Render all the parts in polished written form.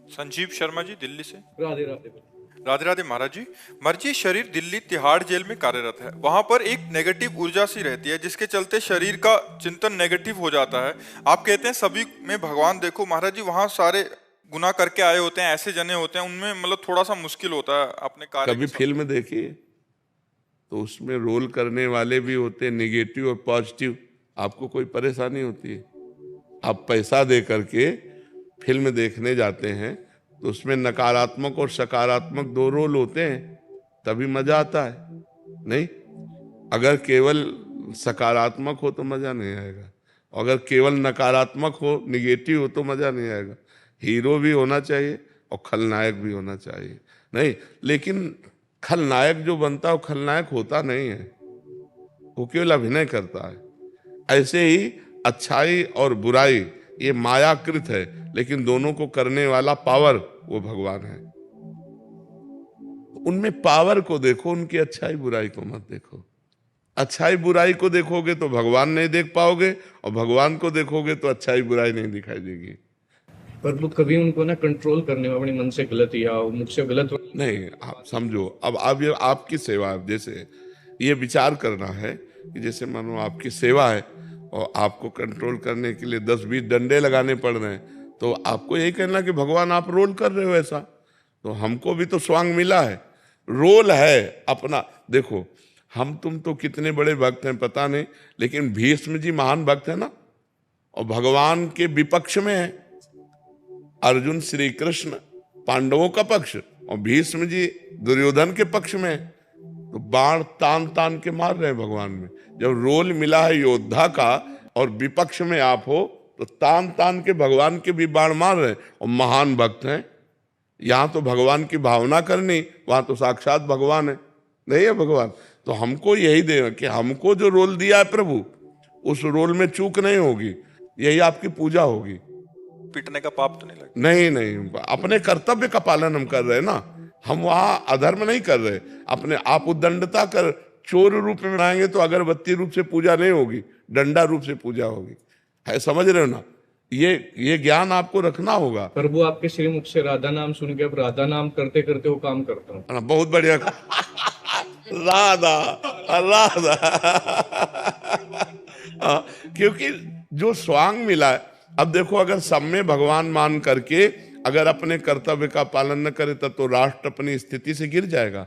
संजीव शर्मा जी, दिल्ली से। राधे राधे। राधे राधे महाराज जी। महाराज जी, शरीर दिल्ली तिहाड़ जेल में कार्यरत है। वहां पर एक नेगेटिव ऊर्जा सी रहती है जिसके चलते शरीर का चिंतन नेगेटिव हो जाता है। आप कहते हैं सभी में भगवान देखो। महाराज जी, वहां सारे गुनाह करके आए होते हैं, ऐसे जने होते हैं, उनमें मतलब थोड़ा सा मुश्किल होता है अपने कार्य कभी के साथ। फिल्म देखिए तो उसमें रोल करने वाले भी होते हैं निगेटिव और पॉजिटिव, आपको कोई परेशानी होती है? आप पैसा दे करके फिल्म देखने जाते हैं तो उसमें नकारात्मक और सकारात्मक दो रोल होते हैं, तभी मजा आता है। नहीं, अगर केवल सकारात्मक हो तो मजा नहीं आएगा, अगर केवल नकारात्मक हो, निगेटिव हो तो मजा नहीं आएगा। हीरो भी होना चाहिए और खलनायक भी होना चाहिए। नहीं, लेकिन खलनायक जो बनता है वो खलनायक होता नहीं है, वो केवल अभिनय करता है। ऐसे ही अच्छाई और बुराई ये मायाकृत है, लेकिन दोनों को करने वाला पावर वो भगवान है। उनमें पावर को देखो, उनकी अच्छाई बुराई को मत देखो। अच्छाई बुराई को देखोगे तो भगवान नहीं देख पाओगे, और भगवान को देखोगे तो अच्छाई बुराई नहीं दिखाई देगी। पर वो कभी उनको ना कंट्रोल करने में अपने मन से गलत या मुझसे गलत नहीं, आप समझो, अब ये आपकी सेवा है। जैसे ये विचार करना है कि जैसे मानो आपकी सेवा है और आपको कंट्रोल करने के लिए 10-20 डंडे लगाने पड़ रहे हैं, तो आपको यही कहना कि भगवान आप रोल कर रहे हो ऐसा। तो हमको भी तो स्वांग मिला है, रोल है अपना। देखो, हम तुम तो कितने बड़े भक्त हैं पता नहीं, लेकिन भीष्म जी महान भक्त है ना, और भगवान के विपक्ष में है। अर्जुन श्री कृष्ण पांडवों का पक्ष और भीष्म जी दुर्योधन के पक्ष में है। तो बाण तान तान के मार रहे हैं भगवान में। जब रोल मिला है योद्धा का और विपक्ष में आप हो, तो तान तान के भगवान के भी बाण मार रहे हैं, और महान भक्त हैं। यहां तो भगवान की भावना करनी, वहां तो साक्षात भगवान है, नहीं है भगवान। तो हमको यही देना कि हमको जो रोल दिया है प्रभु, उस रोल में चूक नहीं होगी, यही आपकी पूजा होगी। पीटने का पाप तो नहीं लगता? नहीं नहीं, अपने कर्तव्य का पालन हम कर रहे हैं ना, हम वहां अधर्म नहीं कर रहे। अपने आप उद्दंडता कर चोर रूप में बनाएंगे तो अगरबत्ती रूप से पूजा नहीं होगी, डंडा रूप से पूजा होगी। है, समझ रहे हो ना? ये ज्ञान आपको रखना होगा। प्रभु आपके श्रीमुख से राधा नाम सुन के अब राधा नाम करते करते वो काम करता हूँ। हाँ, बहुत बढ़िया। राधा राधा। हाँ, क्योंकि जो स्वांग मिला है, अब देखो, अगर सब में भगवान मान करके अगर अपने कर्तव्य का पालन न करे तब तो राष्ट्र अपनी स्थिति से गिर जाएगा।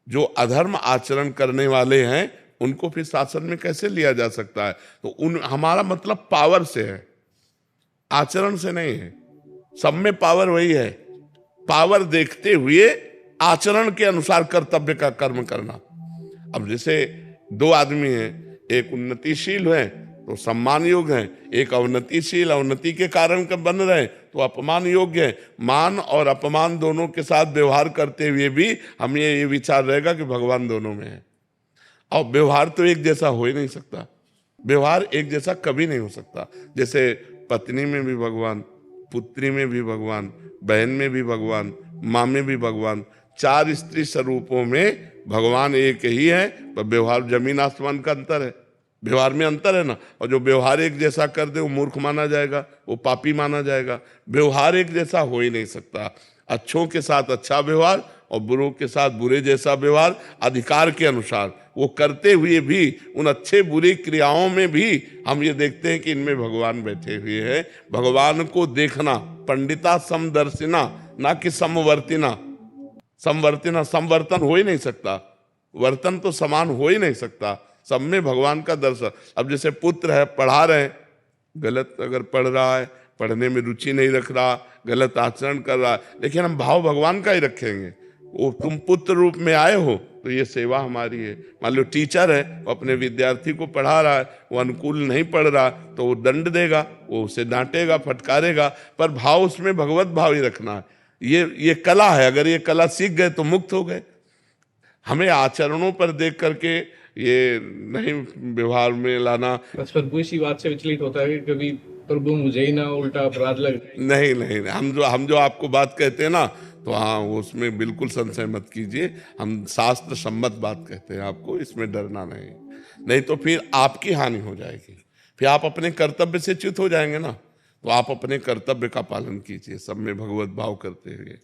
जो अधर्म आचरण करने वाले हैं उनको फिर शासन में कैसे लिया जा सकता है? तो हमारा मतलब पावर से है, आचरण से नहीं है। सब में पावर वही है, पावर देखते हुए आचरण के अनुसार कर्तव्य का कर्म करना। अब जैसे दो आदमी हैं, एक उन्नतिशील है तो सम्मान योग्य है, एक अवनतिशील, अवनति के कारण बन रहे हैं तो अपमान योग्य है। मान और अपमान दोनों के साथ व्यवहार करते हुए भी हमें ये विचार रहेगा कि भगवान दोनों में है। और व्यवहार तो एक जैसा हो ही नहीं सकता, व्यवहार एक जैसा कभी नहीं हो सकता। जैसे पत्नी में भी भगवान, पुत्री में भी भगवान, बहन में भी भगवान, माँ में भी भगवान, चार स्त्री स्वरूपों में भगवान एक ही है, पर व्यवहार जमीन आसमान का अंतर है। व्यवहार में अंतर है ना, और जो व्यवहार एक जैसा कर दे वो मूर्ख माना जाएगा, वो पापी माना जाएगा। व्यवहार एक जैसा हो ही नहीं सकता। अच्छों के साथ अच्छा व्यवहार और बुरों के साथ बुरे जैसा व्यवहार, अधिकार के अनुसार वो करते हुए भी उन अच्छे बुरी क्रियाओं में भी हम ये देखते हैं कि इनमें भगवान बैठे हुए हैं। भगवान को देखना, पंडिता समदर्शिना, ना कि समवर्तिना। समवर्तिना, समवर्तन हो ही नहीं सकता, वर्तन तो समान हो ही नहीं सकता। सब में भगवान का दर्शन। अब जैसे पुत्र है, पढ़ा रहे हैं, गलत अगर पढ़ रहा है, पढ़ने में रुचि नहीं रख रहा, गलत आचरण कर रहा है, लेकिन हम भाव भगवान का ही रखेंगे। वो तुम पुत्र रूप में आए हो तो ये सेवा हमारी है। मान लो टीचर है, वो अपने विद्यार्थी को पढ़ा रहा है, वो अनुकूल नहीं पढ़ रहा तो वो दंड देगा, वो उसे डांटेगा, फटकारेगा, पर भाव उसमें भगवत भाव ही रखना है। ये कला है, अगर ये कला सीख गए तो मुक्त हो गए। हमें आचरणों पर देख करके ये नहीं व्यवहार में लाना। बस प्रभु इसी बात से विचलित होता है कि कभी प्रभु मुझे ही ना उल्टा अपराध लग जाए। नहीं नहीं, हम जो आपको बात कहते हैं ना, तो हाँ, उसमें बिल्कुल संशय मत कीजिए। हम शास्त्र सम्मत बात कहते हैं आपको, इसमें डरना नहीं। नहीं तो फिर आपकी हानि हो जाएगी, फिर आप अपने कर्तव्य से च्युत हो जाएंगे ना। तो आप अपने कर्तव्य का पालन कीजिए, सब में भगवत भाव करते हुए।